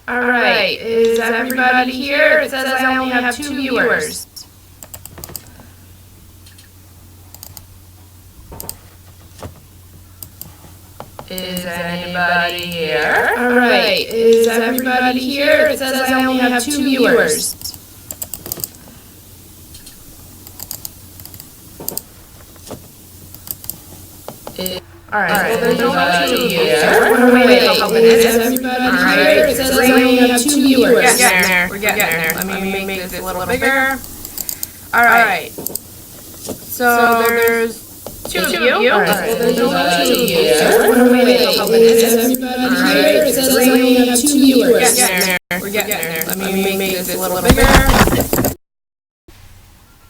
All right, is everybody here? It says I only have 2 viewers. Is anybody here? All right, is everybody here? It says I only have 2 viewers. All right, well, there's only 2 here. Wait a couple minutes. Is everybody here? It says I only have 2 viewers. We're getting there. We're getting there. Let me make this a little bigger. All right. So there's 2 of you. All right, well, there's only 2 of you. Wait a couple minutes. Is everybody here? It says I only have 2 viewers. We're getting there. We're getting there. Let me make this a little bigger.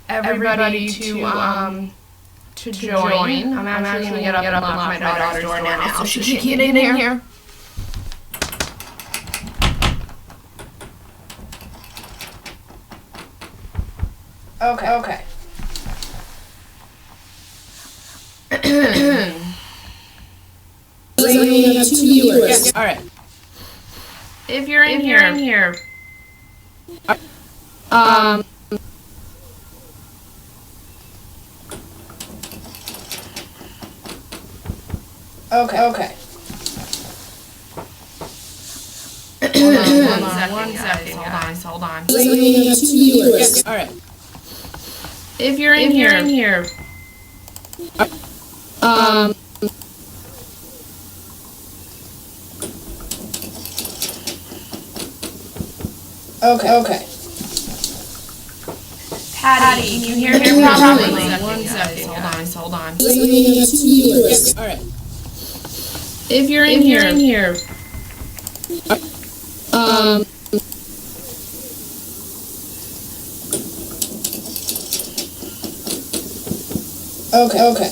Everybody to join. I'm actually going to get up and lock my daughter's door now so she can't get in here. Okay. So you have 2 viewers. All right. If you're in here. Okay. Hold on. Hold on. So you have 2 viewers. All right. If you're in here. Okay. Patty, can you hear me properly? One second. Hold on. So you have 2 viewers. All right. If you're in here. Okay.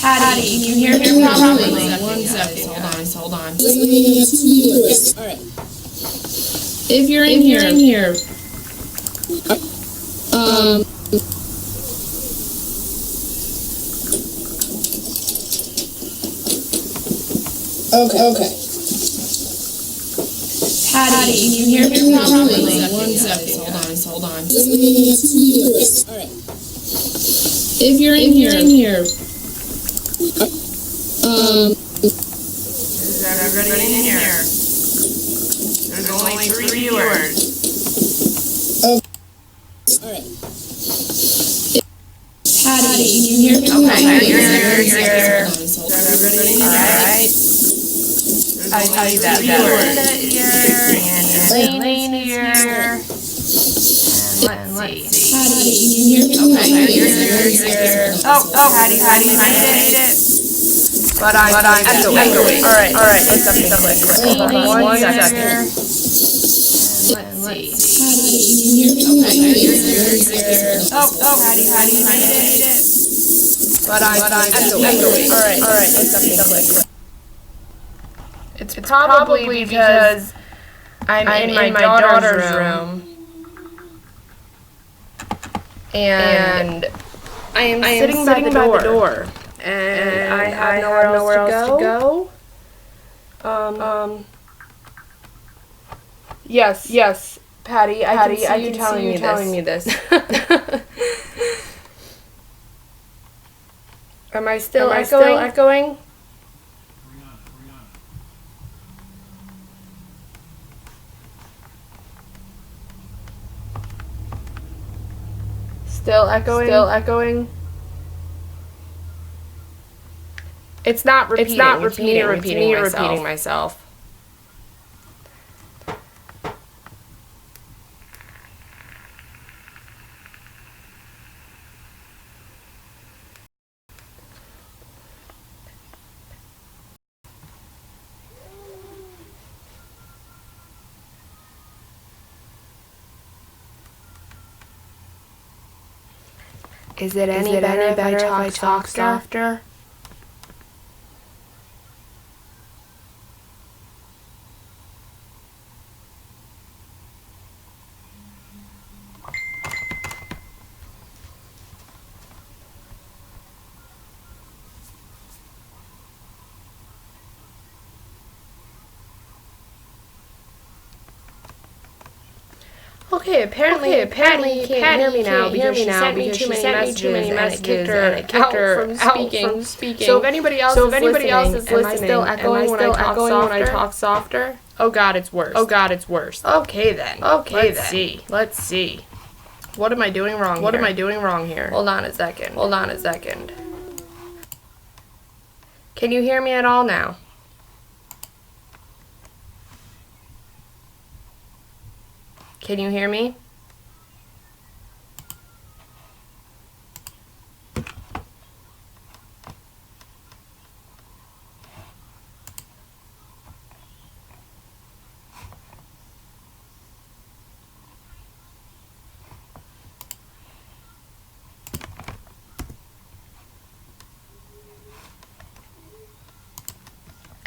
Patty, can you hear me properly? One second. Hold on. So you have 2 viewers. All right. If you're in here. Okay. Patty, can you hear me properly? One second. Hold on. So you have 2 viewers. All right. If you're in here. Is everybody in here? There's only 3 viewers. All right. Patty, can you hear me? Okay, you're here. Is everybody in here? All right. I see that Linda here, and Elaine here. And let's see. Patty, can you hear me? Okay, you're here. Oh, Patty, made it. But I'm echoing. All right, let's up this quick. Hold on one second. Let's see. Patty, can you hear me? Okay, you're here. Oh, Patty made it. But I'm echoing. All right, let's up this quick. It's probably because I'm in my daughter's room. And I am sitting by the door. And I have nowhere else to go. Yes, Patty, I can see you telling me this. Am I still echoing? Still echoing? It's not repeating. It's me repeating myself. Is it any better if I talk softer? Okay, apparently Patty can't hear me now because she sent me too many messages and it kicked her out from speaking. So if anybody else is listening, am I still echoing when I talk softer? Oh God, it's worse. Okay then. Let's see. What am I doing wrong here? Hold on a second. Can you hear me at all now? Can you hear me?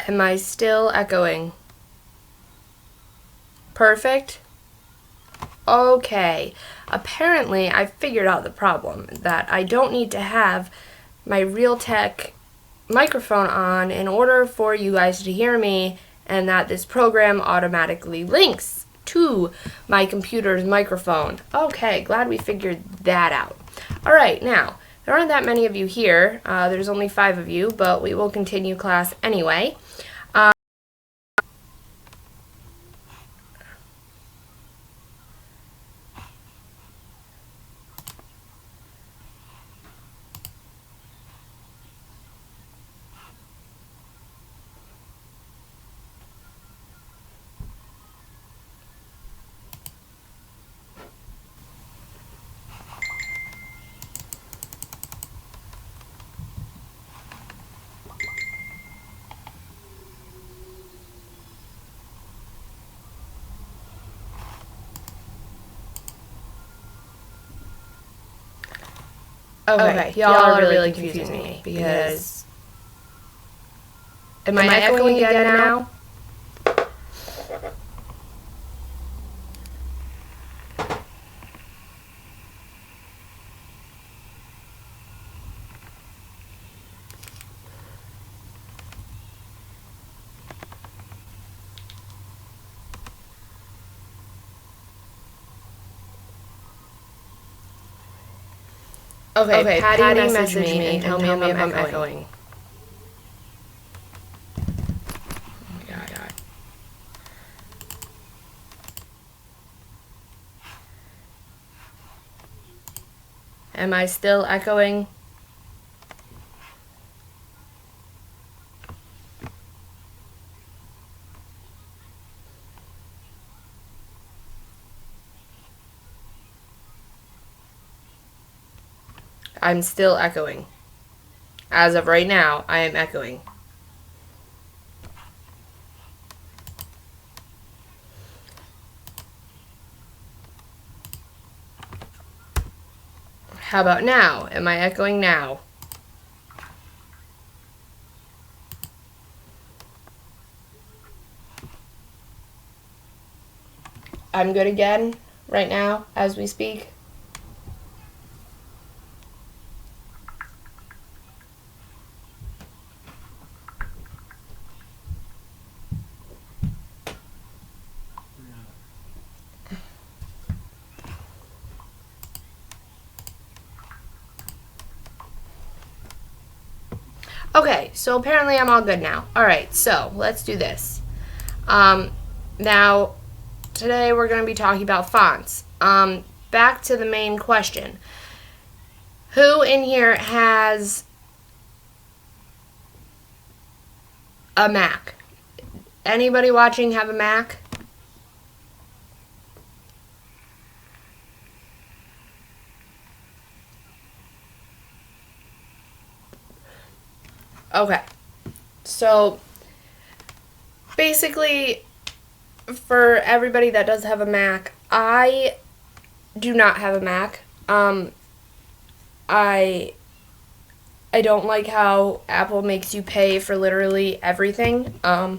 Am I still echoing? Perfect? Okay. Apparently, I figured out the problem, that I don't need to have my Realtek microphone on in order for you guys to hear me, and that this program automatically links to my computer's microphone. Okay, glad we figured that out. Alright, now, there aren't that many of you here. There's only 5 of you, but we will continue class anyway. Okay, y'all are really confusing me because... Am I echoing again now? Okay, Patty message me and tell me if I'm echoing. Oh my God. Am I still echoing? I'm still echoing. As of right now, I am echoing. How about now? Am I echoing now? I'm good again, right now, as we speak. Okay, so apparently I'm all good now. Alright, so let's do this. Now, today we're going to be talking about fonts. Back to the main question. Who in here has a Mac? Anybody watching have a Mac? Okay, so basically, for everybody that does have a Mac, I do not have a Mac. I don't like how Apple makes you pay for literally everything. I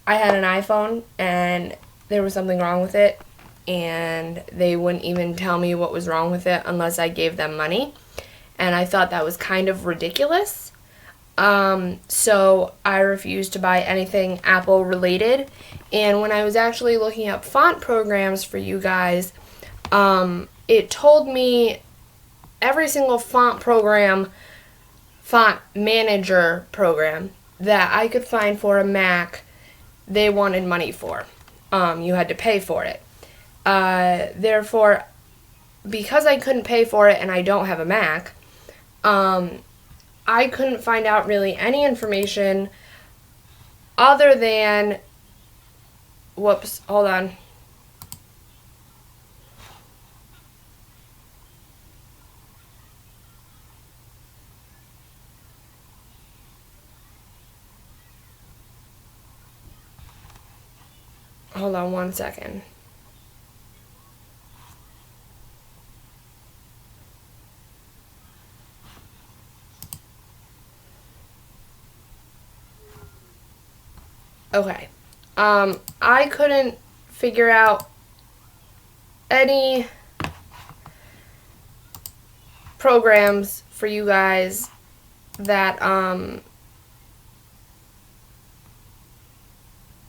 had an iPhone and there was something wrong with it, and they wouldn't even tell me what was wrong with it unless I gave them money, and I thought that was kind of ridiculous. So I refused to buy anything Apple related. And when I was actually looking up font programs for you guys, it told me every single font manager program that I could find for a Mac, they wanted money for. You had to pay for it. Therefore, because I couldn't pay for it and I don't have a Mac, I couldn't find out really any information other than, whoops, hold on. Hold on 1 second. Okay. I couldn't figure out any programs for you guys that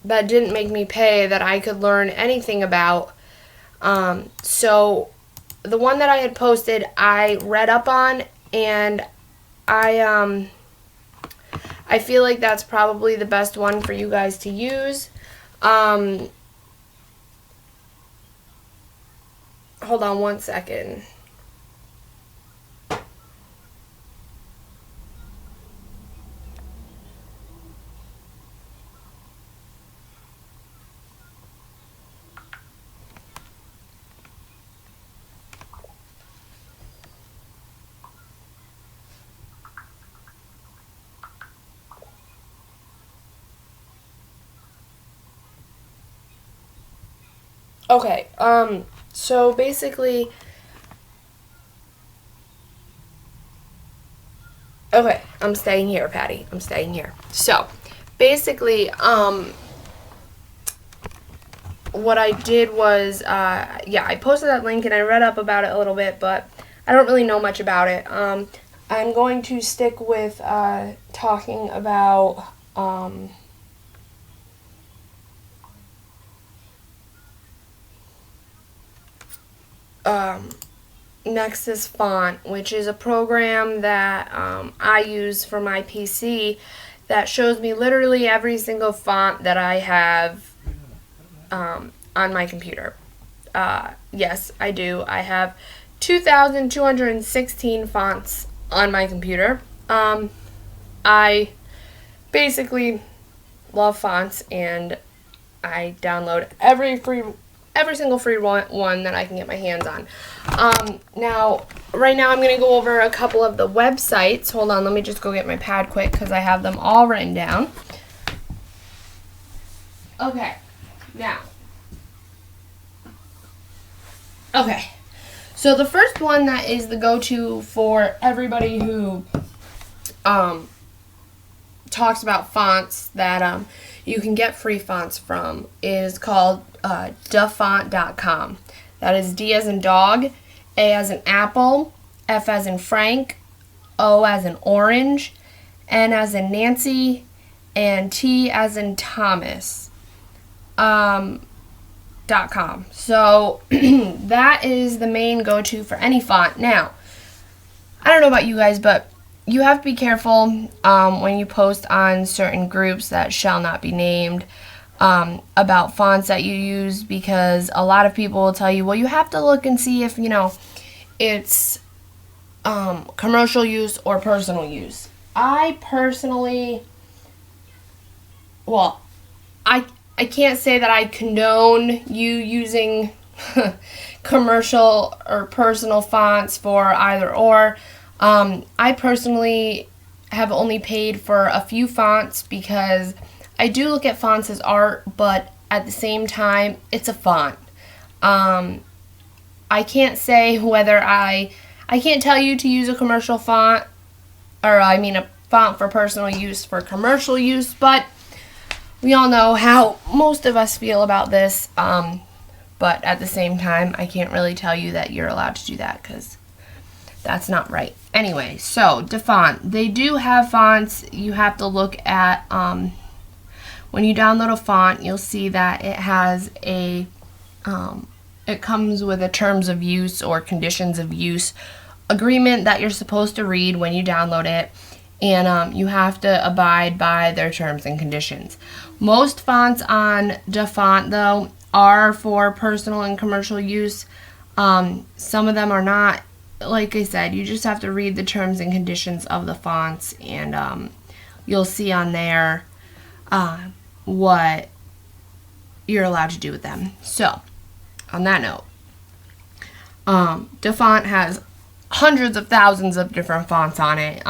that didn't make me pay that I could learn anything about. So the one that I had posted, I read up on, and I feel like that's probably the best one for you guys to use. Hold on 1 second. Okay, so basically, okay, I'm staying here, Patty. I'm staying here. So, basically, what I did was, yeah, I posted that link and I read up about it a little bit, but I don't really know much about it. I'm going to stick with talking about Inkscape-Font, which is a program that I use for my PC that shows me literally every single font that I have on my computer. Yes, I do. I have 2,216 fonts on my computer. I basically love fonts, and I download every single free one that I can get my hands on. Now, right now I'm going to go over a couple of the websites. Hold on, let me just go get my pad quick because I have them all written down. Okay, now. Okay, so the first one that is the go-to for everybody who talks about fonts that you can get free fonts from is called dafont.com. That is D as in dog, A as in apple, F as in Frank, O as in orange, N as in Nancy, and T as in Thomas. .com. So that is the main go-to for any font. Now, I don't know about you guys, but you have to be careful when you post on certain groups that shall not be named about fonts that you use, because a lot of people will tell you, well, you have to look and see if, you know, it's commercial use or personal use. I personally, well, I can't say that I condone you using commercial or personal fonts for either or. I personally have only paid for a few fonts because I do look at fonts as art, but at the same time, it's a font. I can't say whether I can't tell you to use a commercial font, or I mean a font for personal use for commercial use, but we all know how most of us feel about this, but at the same time, I can't really tell you that you're allowed to do that because that's not right. Anyway, so DaFont, they do have fonts. You have to look at, when you download a font, you'll see that it has a, it comes with a terms of use or conditions of use agreement that you're supposed to read when you download it, and you have to abide by their terms and conditions. Most fonts on DaFont, though, are for personal and commercial use. Some of them are not. Like I said, you just have to read the terms and conditions of the fonts, and you'll see on there what you're allowed to do with them. So, on that note, DaFont has hundreds of thousands of different fonts on it.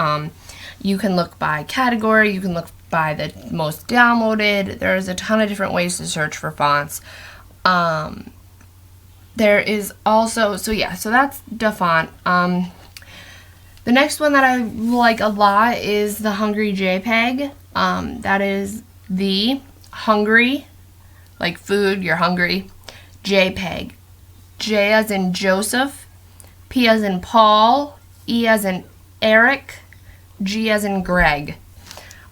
You can look by category, you can look by the most downloaded. There's a ton of different ways to search for fonts. There is also, so that's DaFont. The next one that I like a lot is the Hungry JPEG. That is the Hungry, like food, you're hungry, JPEG. J as in Joseph, P as in Paul, E as in Eric, G as in Greg.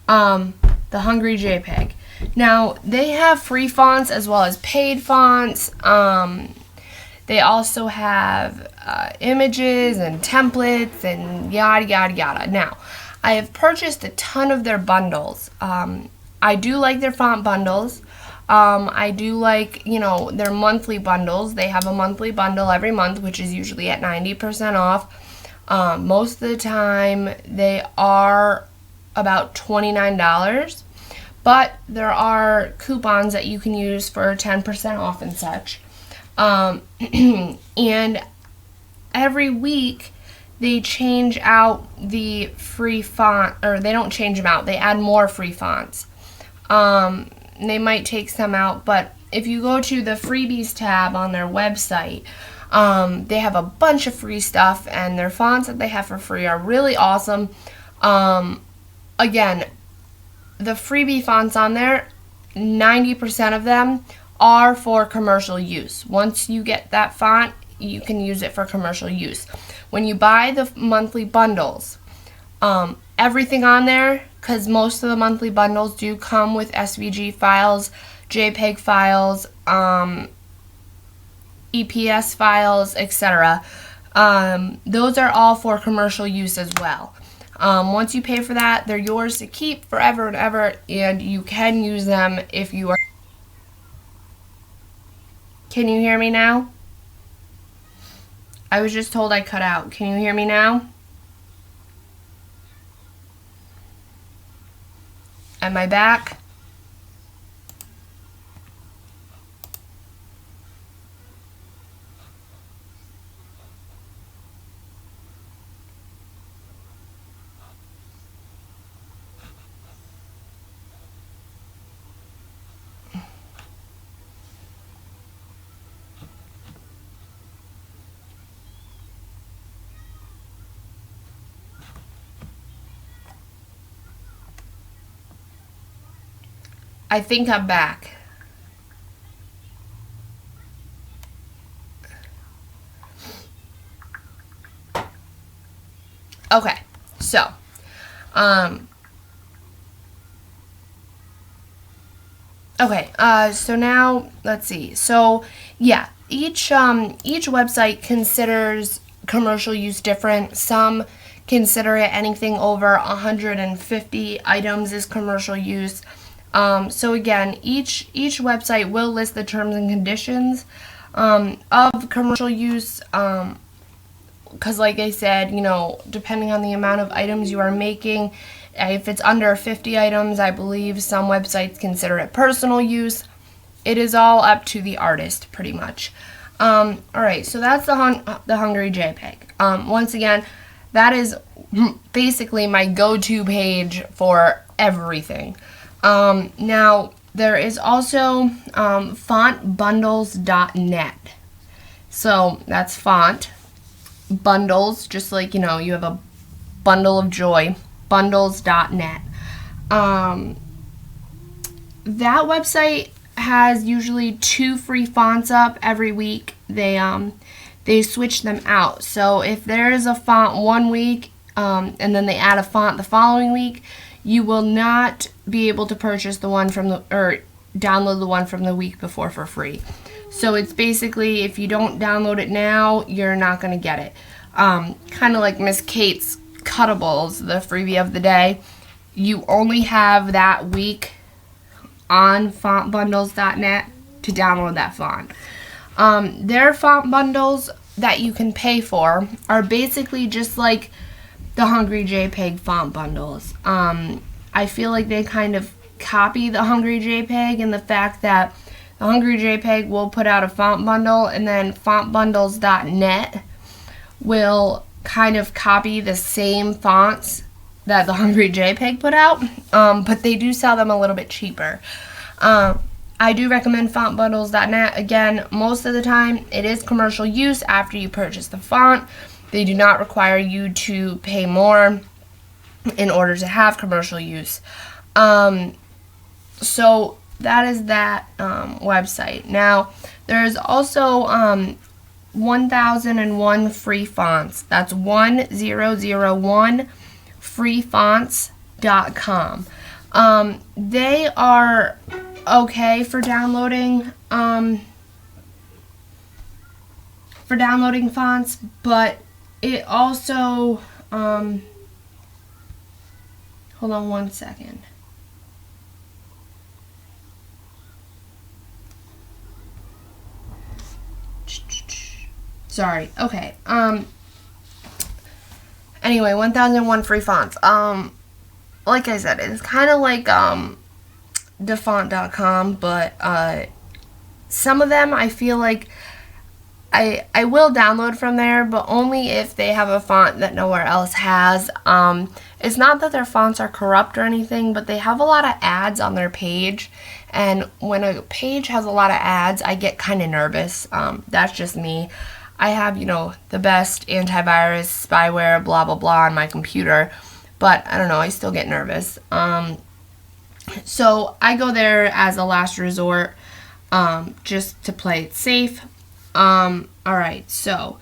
The Hungry JPEG. Now, they have free fonts as well as paid fonts. They also have images and templates and yada, yada, yada. Now, I have purchased a ton of their bundles. I do like their font bundles. I do like, their monthly bundles. They have a monthly bundle every month, which is usually at 90% off. Most of the time, they are about $29. But there are coupons that you can use for 10% off and such. And every week they change out the free font, or they don't change them out, they add more free fonts. They might take some out, but if you go to the freebies tab on their website, they have a bunch of free stuff, and their fonts that they have for free are really awesome. Again, the freebie fonts on there, 90% of them are for commercial use. Once you get that font, you can use it for commercial use. When you buy the monthly bundles, everything on there, because most of the monthly bundles do come with SVG files, JPEG files, EPS files, etc. Those are all for commercial use as well. Once you pay for that, they're yours to keep forever and ever, and you can use them if you are. Can you hear me now? I was just told I cut out. Can you hear me now? Am I back? I think I'm back. Okay, so, so now, let's see. So, yeah, each website considers commercial use different. Some consider it anything over 150 items is commercial use. So again, each website will list the terms and conditions of commercial use, because like I said, depending on the amount of items you are making, if it's under 50 items, I believe some websites consider it personal use. It is all up to the artist, pretty much. Alright, so that's the Hungry JPEG. Once again, that is basically my go-to page for everything. Now, there is also fontbundles.net. So, that's font, bundles, just like, you have a bundle of joy, bundles.net. That website has usually 2 free fonts up every week. They they switch them out. So if there is a font one week and then they add a font the following week, you will not be able to purchase the one from the, or download the one from the week before for free. So it's basically, if you don't download it now, you're not going to get it. Kind of like Miss Kate's Cuttables, the freebie of the day. You only have that week on fontbundles.net to download that font. Their font bundles that you can pay for are basically just like the Hungry JPEG font bundles. I feel like they kind of copy the Hungry JPEG in the fact that the Hungry JPEG will put out a font bundle, and then fontbundles.net will kind of copy the same fonts that the Hungry JPEG put out, but they do sell them a little bit cheaper. I do recommend fontbundles.net. Again, most of the time it is commercial use after you purchase the font. They do not require you to pay more in order to have commercial use. So that is that website. Now, there's also 1001 free fonts. That's 1001 freefonts.com. They are okay for downloading fonts, but it also hold on one second. Sorry. Okay. Anyway, 1001 free fonts. Like I said, it's kind of like defont.com, but some of them I feel like I will download from there, but only if they have a font that nowhere else has. It's not that their fonts are corrupt or anything, but they have a lot of ads on their page, and when a page has a lot of ads, I get kind of nervous. That's just me. I have, the best antivirus, spyware, blah, blah, blah on my computer, but I don't know, I still get nervous. So I go there as a last resort, just to play it safe. Alright, so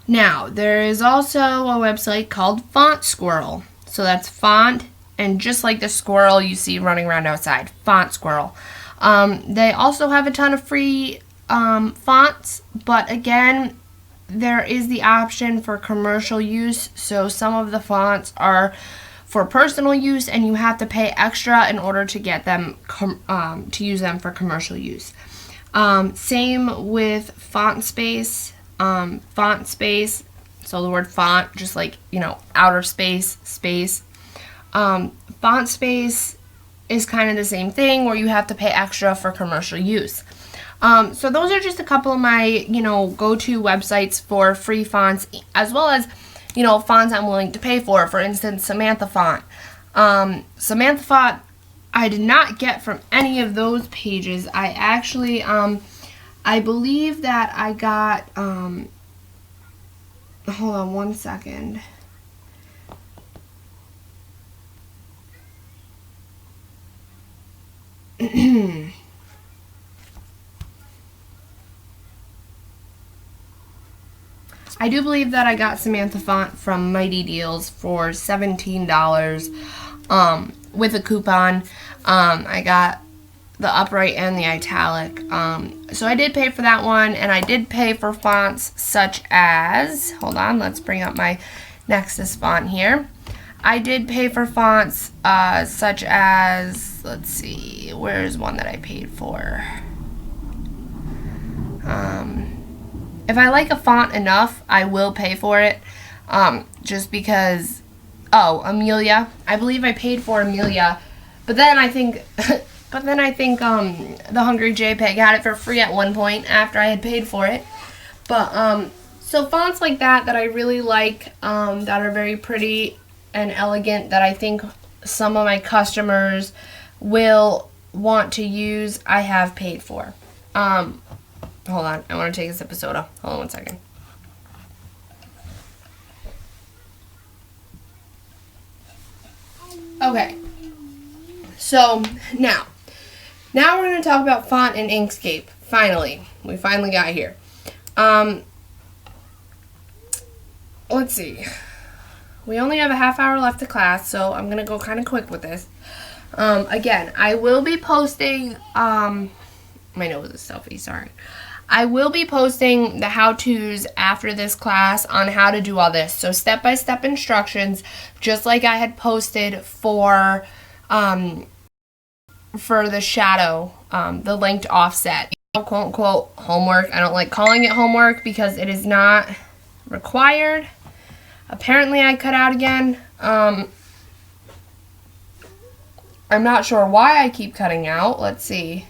now there is also a website called Font Squirrel. So that's font, and just like the squirrel you see running around outside, Font Squirrel. They also have a ton of free fonts, but again, there is the option for commercial use. So some of the fonts are for personal use, and you have to pay extra in order to get them to use them for commercial use. Same with Font Space. Font Space, so the word font, just like, outer space, space. Font Space is kind of the same thing, where you have to pay extra for commercial use. So those are just a couple of my, go-to websites for free fonts, as well as, fonts I'm willing to pay for. For instance, Samantha Font. Samantha Font, I did not get from any of those pages. I actually, I believe that I got, hold on one second. I do believe that I got Samantha Font from Mighty Deals for $17 with a coupon. I got the upright and the italic. So I did pay for that one, and I did pay for fonts such as, hold on, let's bring up my Nexus font here. I did pay for fonts such as, let's see, where's one that I paid for? If I like a font enough, I will pay for it, just because, Amelia. I believe I paid for Amelia, but then I think, the Hungry JPEG had it for free at one point after I had paid for it. But, so fonts like that I really like, that are very pretty and elegant, that I think some of my customers will want to use, I have paid for. Hold on, I want to take a sip of soda. Hold on one second. Okay, so now we're going to talk about font in Inkscape. Finally, we finally got here. let's see. We only have a half hour left of class, so I'm going to go kind of quick with this. Again, I will be posting, my nose is selfie, sorry. I will be posting the how-tos after this class on how to do all this. So step-by-step instructions, just like I had posted for the shadow, the linked offset. Quote-unquote homework. I don't like calling it homework because it is not required. Apparently I cut out again. I'm not sure why I keep cutting out. Let's see.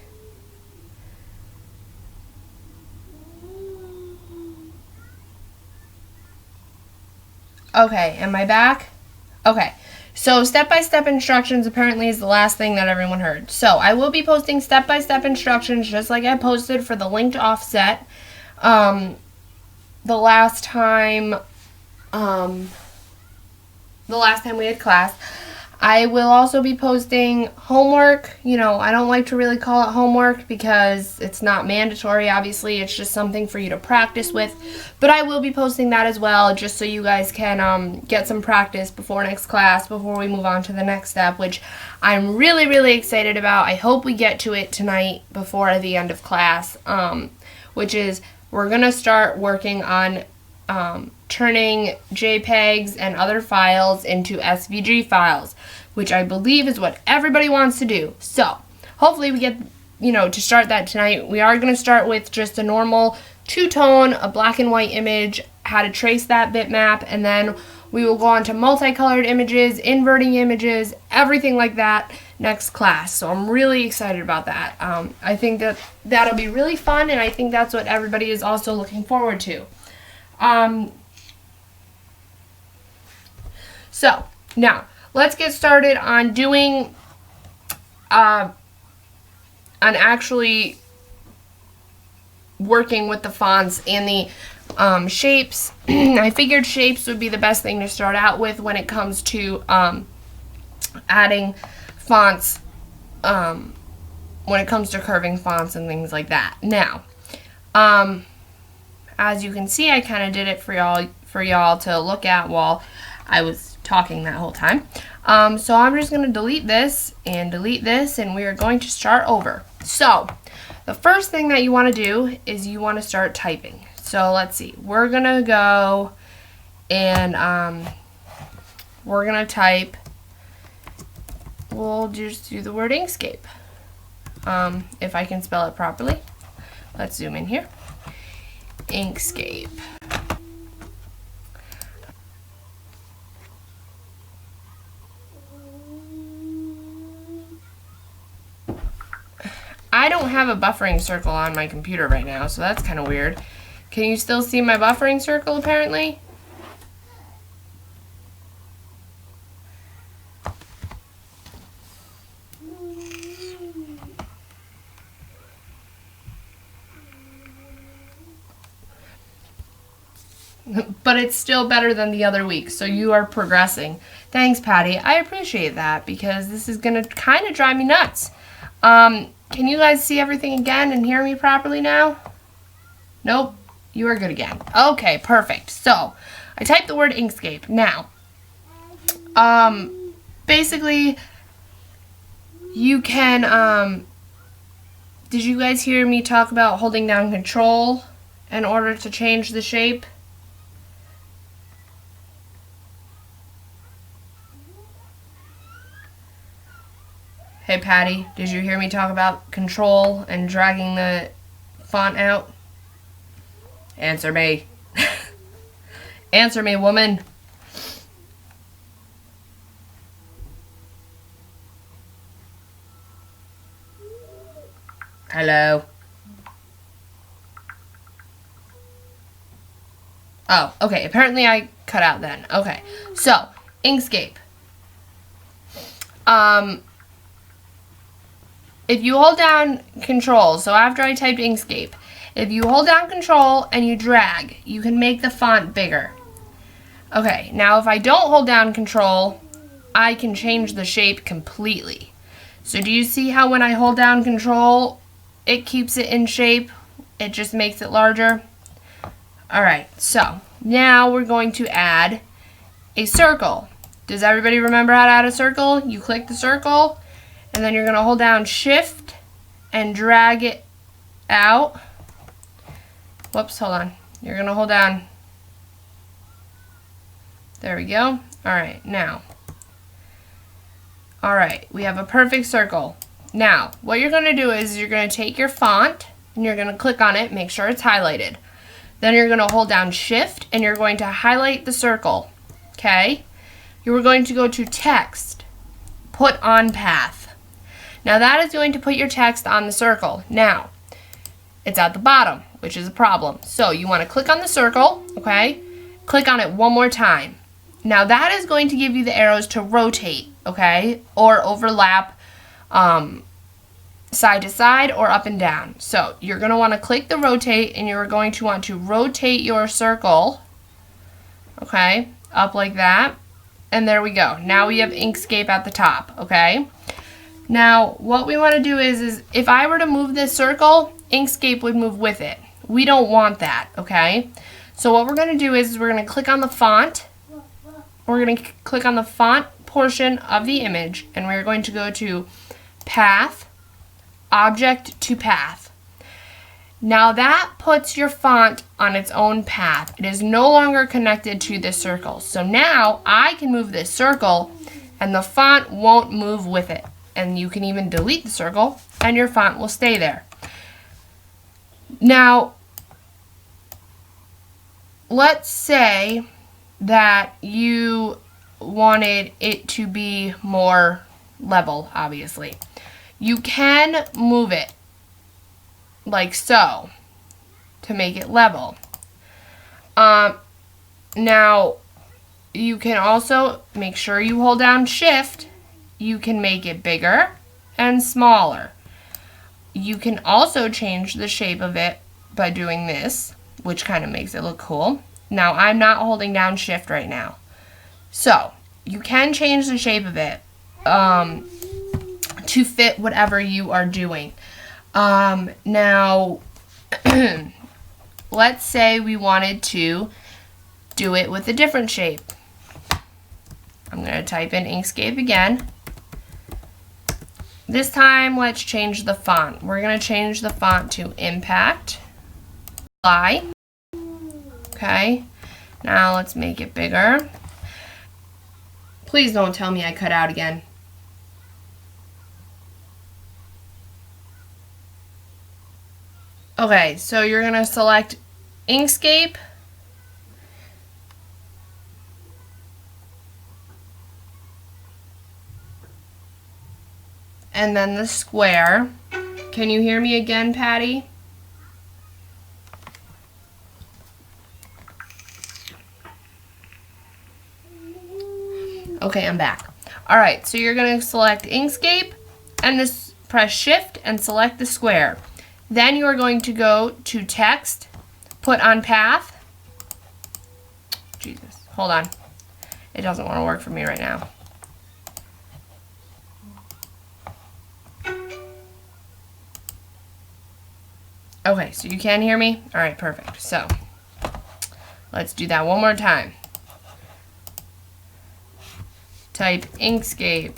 Okay, am I back? Okay, so step-by-step instructions apparently is the last thing that everyone heard. So I will be posting step-by-step instructions just like I posted for the linked offset the last time we had class. I will also be posting homework. You know, I don't like to really call it homework because it's not mandatory, obviously. It's just something for you to practice with. But I will be posting that as well, just so you guys can get some practice before next class, before we move on to the next step, which I'm really, really excited about. I hope we get to it tonight before the end of class, which is we're going to start working on turning JPEGs and other files into SVG files, which I believe is what everybody wants to do. So hopefully we get, to start that tonight. We are going to start with just a normal two-tone, a black and white image, how to trace that bitmap, and then we will go on to multicolored images, inverting images, everything like that next class. So I'm really excited about that. I think that'll be really fun, and I think that's what everybody is also looking forward to. So now let's get started on doing, on actually working with the fonts and the shapes. I figured shapes would be the best thing to start out with when it comes to adding fonts, when it comes to curving fonts and things like that. Now, as you can see, I kind of did it for y'all to look at while I was talking that whole time. So I'm just going to delete this, and we are going to start over. So the first thing that you want to do is you want to start typing. So let's see. We're going to go and we're going to type, we'll just do the word Inkscape. If I can spell it properly. Let's zoom in here. Inkscape. I don't have a buffering circle on my computer right now, so that's kind of weird. Can you still see my buffering circle, apparently? But it's still better than the other week, so you are progressing. Thanks, Patty. I appreciate that because this is going to kind of drive me nuts. Can you guys see everything again and hear me properly now? Nope. You are good again. Okay, perfect. So, I typed the word Inkscape. Now, basically, you can, did you guys hear me talk about holding down Control in order to change the shape? Hey Patty, did you hear me talk about Control and dragging the font out? Answer me. Answer me, woman. Hello. Oh, okay. Apparently I cut out then. Okay. So, Inkscape. If you hold down Control, so after I typed Inkscape, if you hold down Control and you drag, you can make the font bigger. Okay, now if I don't hold down Control, I can change the shape completely. So do you see how when I hold down Control, it keeps it in shape? It just makes it larger. Alright, so now we're going to add a circle. Does everybody remember how to add a circle? You click the circle, and then you're going to hold down Shift and drag it out. Whoops, hold on. You're going to hold down. There we go. All right, now. All right, we have a perfect circle. Now, what you're going to do is you're going to take your font, and you're going to click on it, make sure it's highlighted. Then you're going to hold down Shift, and you're going to highlight the circle. Okay? You are going to go to Text, put on path. Now that is going to put your text on the circle. Now, it's at the bottom, which is a problem. So you want to click on the circle, okay? Click on it one more time. Now that is going to give you the arrows to rotate, okay? Or overlap side to side or up and down. So you're going to want to click the rotate, and you're going to want to rotate your circle, okay? Up like that. And there we go. Now we have Inkscape at the top, okay? Now, what we want to do is if I were to move this circle, Inkscape would move with it. We don't want that, okay? So what we're going to do is we're going to click on the font. We're going to click on the font portion of the image, and we're going to go to Path, Object to Path. Now that puts your font on its own path. It is no longer connected to this circle. So now I can move this circle and the font won't move with it. And you can even delete the circle and your font will stay there. Now, let's say that you wanted it to be more level, obviously. You can move it like so to make it level. Now you can also make sure you hold down Shift. You can make it bigger and smaller. You can also change the shape of it by doing this, which kind of makes it look cool. Now I'm not holding down Shift right now. So you can change the shape of it to fit whatever you are doing. Now, let's say we wanted to do it with a different shape. I'm going to type in Inkscape again. This time, let's change the font. We're going to change the font to Impact. Apply. Okay. Now let's make it bigger. Please don't tell me I cut out again. Okay, so you're going to select Inkscape. And then the square. Can you hear me again, Patty? Okay, I'm back. Alright, so you're going to select Inkscape and this, press Shift and select the square. Then you are going to go to Text, put on Path. Jesus, hold on. It doesn't want to work for me right now. Okay, so you can hear me? Alright, perfect. So, let's do that one more time. Type Inkscape.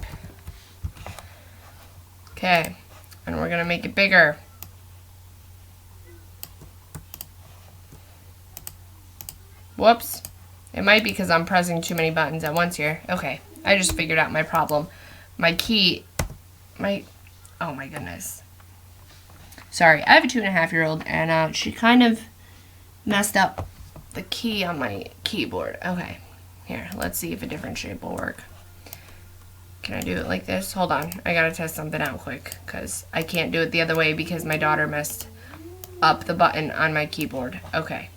Okay, and we're going to make it bigger. Whoops. It might be because I'm pressing too many buttons at once here. Okay, I just figured out my problem. My key, oh my goodness. Sorry, I have a 2.5-year-old and she kind of messed up the key on my keyboard. Okay, here, let's see if a different shape will work. Can I do it like this? Hold on, I gotta test something out quick because I can't do it the other way because my daughter messed up the button on my keyboard. Okay.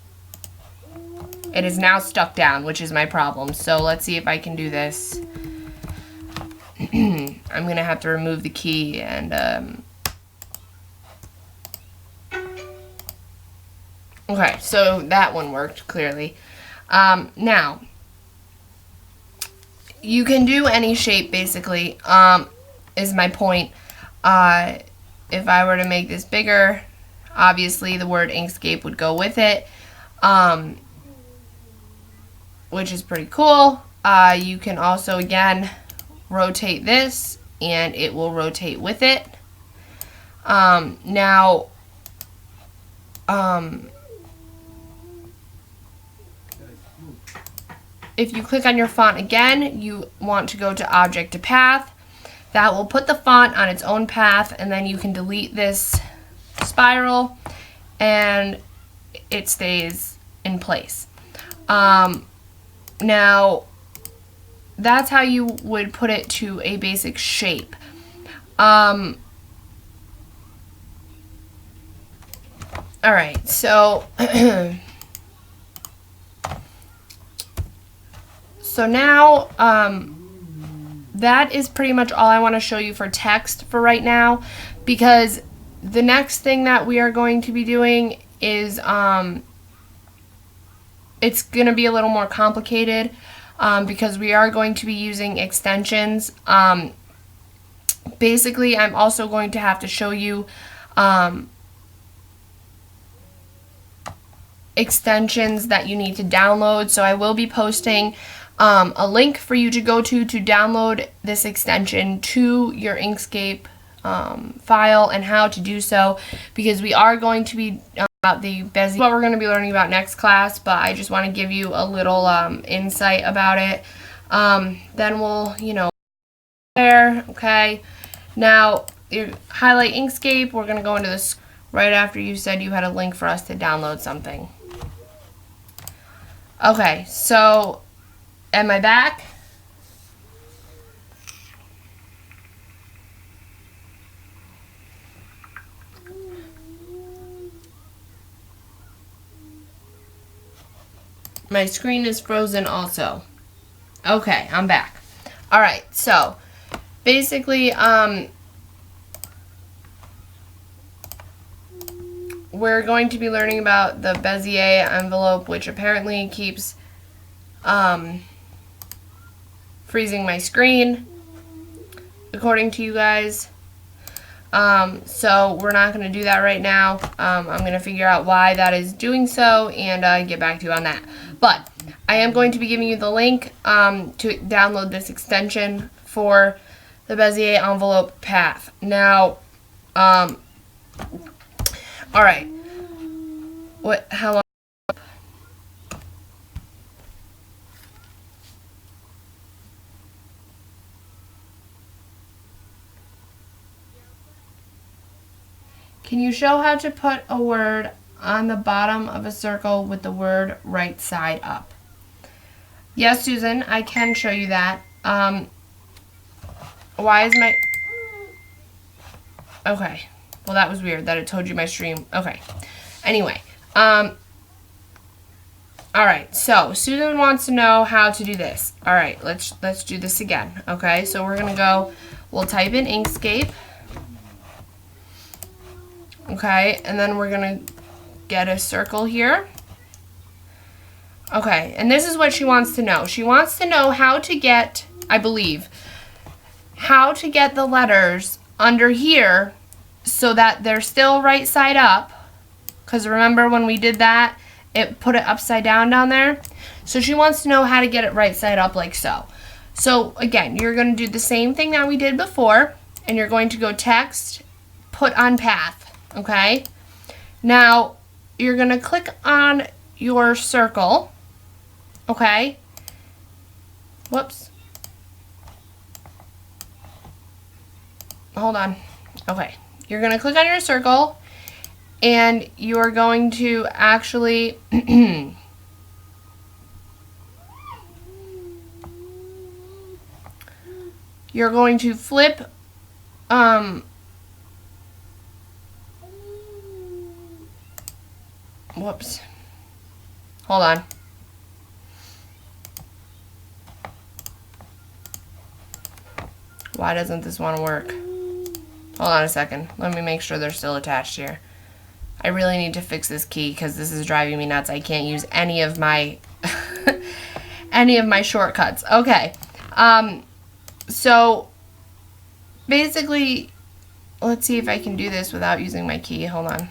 It is now stuck down, which is my problem. So let's see if I can do this. I'm going to have to remove the key and... Okay, so that one worked, clearly. Now, you can do any shape, basically, is my point. If I were to make this bigger, obviously the word Inkscape would go with it. which is pretty cool. You can also, again, rotate this, and it will rotate with it. Now, if you click on your font again, you want to go to Object to Path. That will put the font on its own path, and then you can delete this spiral, and it stays in place. Now, that's how you would put it to a basic shape. Alright, so so now that is pretty much all I want to show you for text for right now, because the next thing that we are going to be doing is it's going to be a little more complicated, because we are going to be using extensions. Basically, I'm also going to have to show you extensions that you need to download. So I will be posting a link for you to go to download this extension to your Inkscape file, and how to do so, because we are going to be about the Bezier, what we're going to be learning about next class, but I just want to give you a little insight about it. Then we'll, there. Okay, now you highlight Inkscape. We're going to go into this right after you said you had a link for us to download something. Okay, so am I back? My screen is frozen also. Okay, I'm back. Alright, so basically, we're going to be learning about the Bezier envelope, which apparently keeps freezing my screen, according to you guys. So we're not going to do that right now. I'm going to figure out why that is doing so, and get back to you on that. But I am going to be giving you the link to download this extension for the Bezier envelope path. Now, alright. How long? Can you show how to put a word on the bottom of a circle with the word right side up? Yes, Susan, I can show you that. Why is my... Okay. Well, that was weird that it told you my stream. Okay. Anyway. Alright, so Susan wants to know how to do this. Alright, let's do this again. Okay, so we're going to go... We'll type in Inkscape. Okay, and then we're going to get a circle here. Okay, and this is what she wants to know. She wants to know how to get, I believe, how to get the letters under here so that they're still right side up. Because remember when we did that, it put it upside down there. So she wants to know how to get it right side up like so. So again, you're going to do the same thing that we did before, and you're going to go text, put on path. Okay, now you're going to click on your circle. Okay, whoops, hold on. Okay, you're going to click on your circle, and you're going to actually you're going to flip whoops. Hold on. Why doesn't this want to work? Hold on a second. Let me make sure they're still attached here. I really need to fix this key because this is driving me nuts. I can't use any of my any of my shortcuts. Okay. So basically, let's see if I can do this without using my key. Hold on.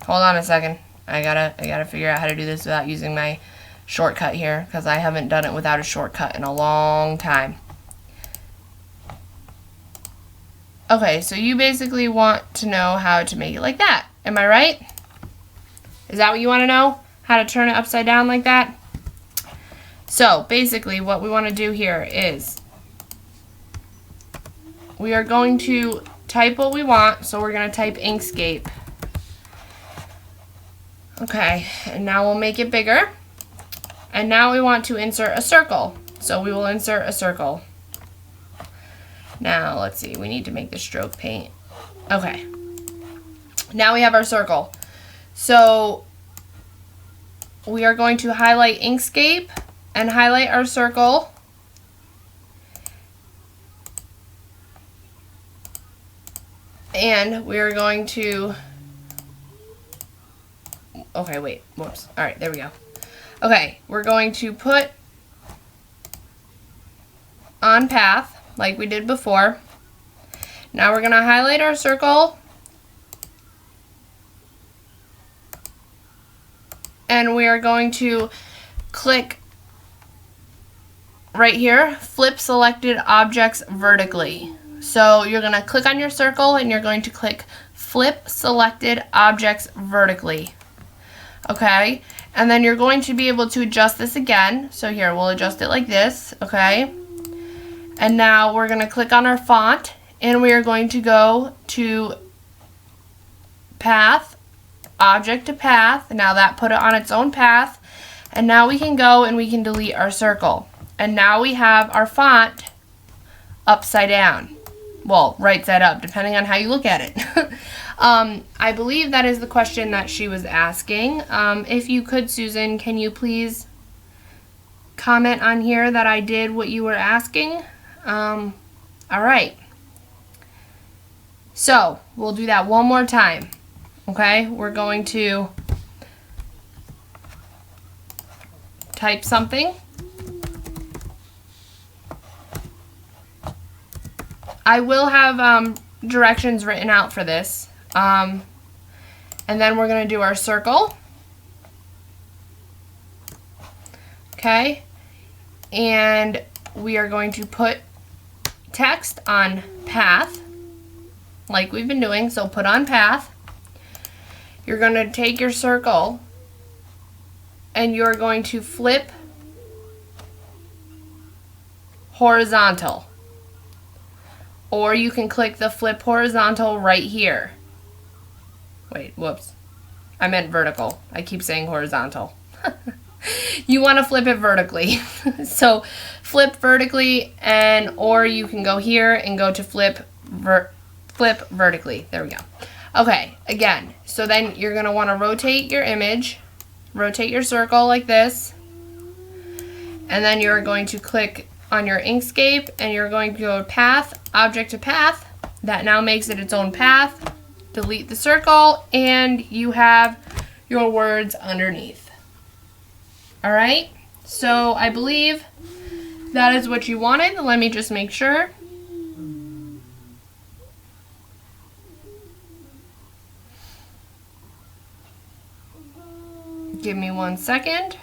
Hold on a second. I gotta figure out how to do this without using my shortcut here, because I haven't done it without a shortcut in a long time. Okay, so you basically want to know how to make it like that. Am I right? Is that what you want to know? How to turn it upside down like that? So basically what we want to do here is we are going to type what we want. So we're going to type Inkscape. Okay, and now we'll make it bigger. And now we want to insert a circle. So we will insert a circle. Now, let's see, we need to make the stroke paint. Okay. Now we have our circle. So we are going to highlight Inkscape and highlight our circle. And we are going to, okay, wait, whoops. All right, there we go. Okay, we're going to put on path like we did before. Now we're going to highlight our circle and we are going to click right here, flip selected objects vertically. So you're going to click on your circle and you're going to click flip selected objects vertically. Okay, and then you're going to be able to adjust this again. So here, we'll adjust it like this, okay? And now we're going to click on our font and we are going to go to path, object to path. Now that put it on its own path. And now we can go and we can delete our circle. And now we have our font upside down. Well, right side up, depending on how you look at it. I believe that is the question that she was asking. If you could, Susan, can you please comment on here that I did what you were asking? All right. So, we'll do that one more time. Okay, we're going to type something. I will have directions written out for this. And then we're going to do our circle. Okay. And we are going to put text on path, like we've been doing. So put on path. You're going to take your circle and you're going to flip horizontal. Or you can click the flip horizontal right here. Wait, whoops. I meant vertical. I keep saying horizontal. You want to flip it vertically. So flip vertically, and or you can go here and go to flip vertically. There we go. Okay, again. So then you're going to want to rotate your image. Rotate your circle like this. And then you're going to click on your Inkscape and you're going to go path, object to path. That now makes it its own path. Delete the circle and you have your words underneath. All right, so I believe that is what you wanted. Let me just make sure. Give me 1 second.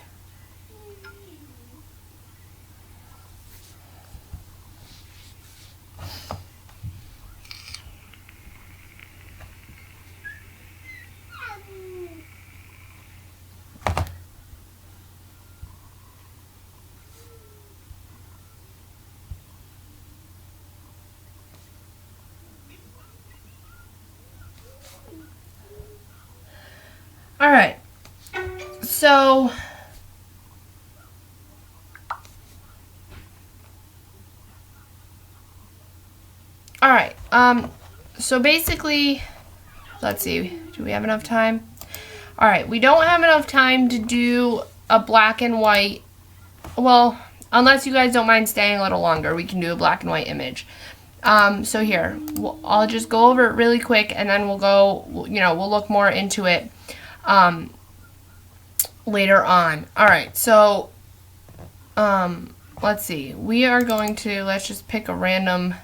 All right, so all right, so basically, let's see, do we have enough time? All right, we don't have enough time to do a black and white, well, unless you guys don't mind staying a little longer, we can do a black and white image. So here, I'll just go over it really quick and then we'll go, we'll look more into it later on. All right, so let's see. We are going to, let's just pick a random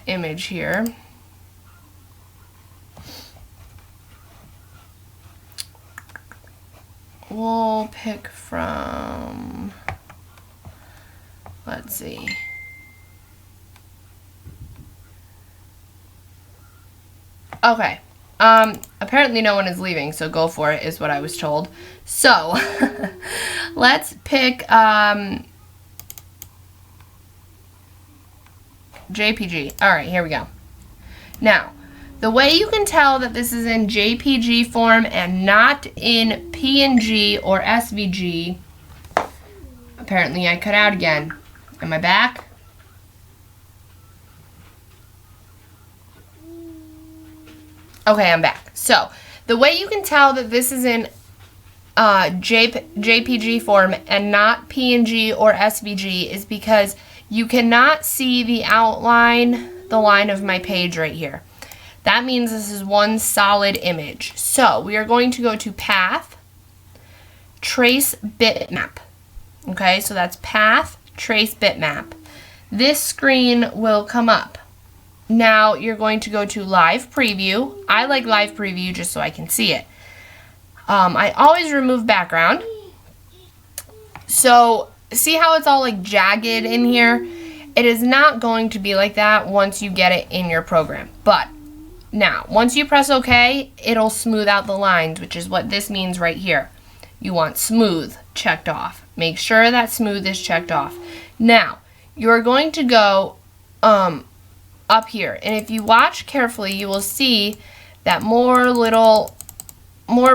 image here. we'll pick from, let's see. Okay. Apparently no one is leaving, so go for it, is what I was told. So, let's pick, JPG. Alright, here we go. Now, the way you can tell that this is in JPG form and not in PNG or SVG, apparently I cut out again. Am I back? Okay, I'm back. So, the way you can tell that this is in JPG form and not PNG or SVG is because you cannot see the outline, the line of my page right here. That means this is one solid image. So, we are going to go to Path, Trace Bitmap. Okay, so that's Path, Trace Bitmap. This screen will come up. Now you're going to go to Live Preview. I like Live Preview just so I can see it. I always remove background. So see how it's all like jagged in here? It is not going to be like that once you get it in your program. But now, once you press OK, it'll smooth out the lines, which is what this means right here. You want smooth checked off. Make sure that smooth is checked off. Now, you're going to go up here, and if you watch carefully, you will see that more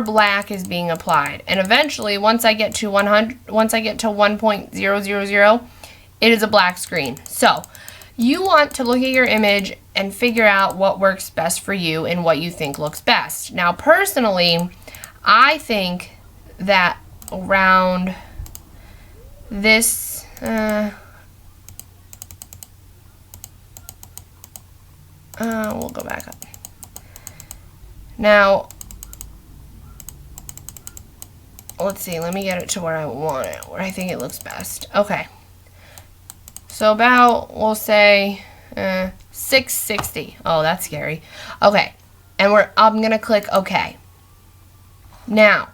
black is being applied. And eventually, once I get to 1.000, it is a black screen. So, you want to look at your image and figure out what works best for you and what you think looks best. Now, personally, I think that around this, we'll go back up. Now, let's see, let me get it to where I want it, where I think it looks best. Okay. So about, we'll say, 660. Oh, that's scary. Okay. And I'm going to click OK. Now,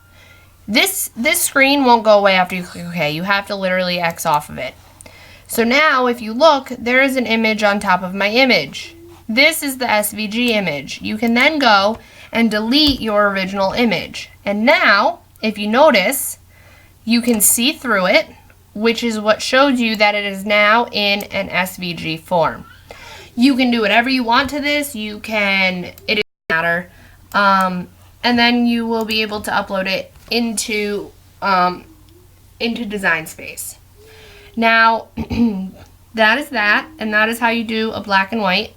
this screen won't go away after you click OK. You have to literally X off of it. So now, if you look, there is an image on top of my image. This is the SVG image. You can then go and delete your original image. And now, if you notice, you can see through it, which is what shows you that it is now in an SVG form. You can do whatever you want to this. You can, it doesn't matter. And then you will be able to upload it into Design Space. Now, that is that, and that is how you do a black and white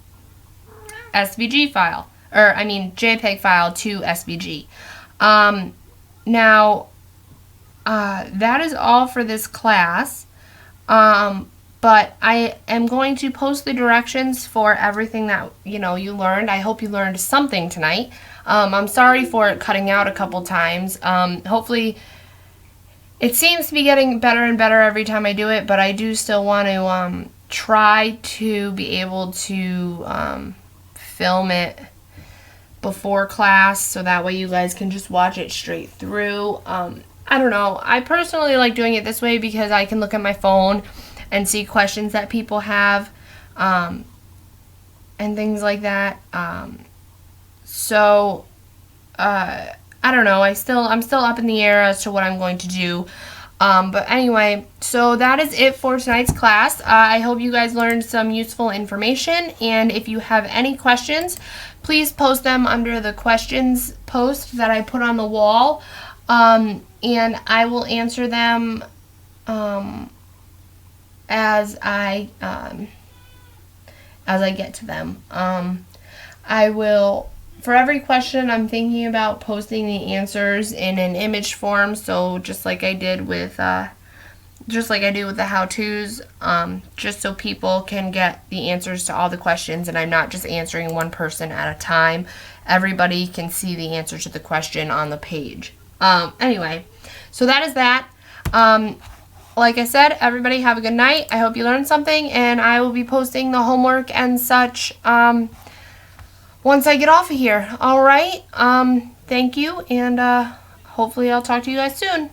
SVG file, or I mean JPEG file to SVG. Now, that is all for this class, but I am going to post the directions for everything that you learned. I hope you learned something tonight. I'm sorry for it cutting out a couple times. Hopefully, it seems to be getting better and better every time I do it, but I do still want to try to be able to film it before class so that way you guys can just watch it straight through. I don't know. I personally like doing it this way because I can look at my phone and see questions that people have and things like that. So I don't know. I'm still up in the air as to what I'm going to do. But anyway, so that is it for tonight's class. I hope you guys learned some useful information, and if you have any questions, please post them under the questions post that I put on the wall, and I will answer them as I get to them. I will, for every question, I'm thinking about posting the answers in an image form, so just like I do with the how-tos, just so people can get the answers to all the questions, and I'm not just answering one person at a time. Everybody can see the answer to the question on the page. Anyway, so that is that. Like I said, everybody have a good night. I hope you learned something, and I will be posting the homework and such once I get off of here. All right. Thank you, and hopefully I'll talk to you guys soon.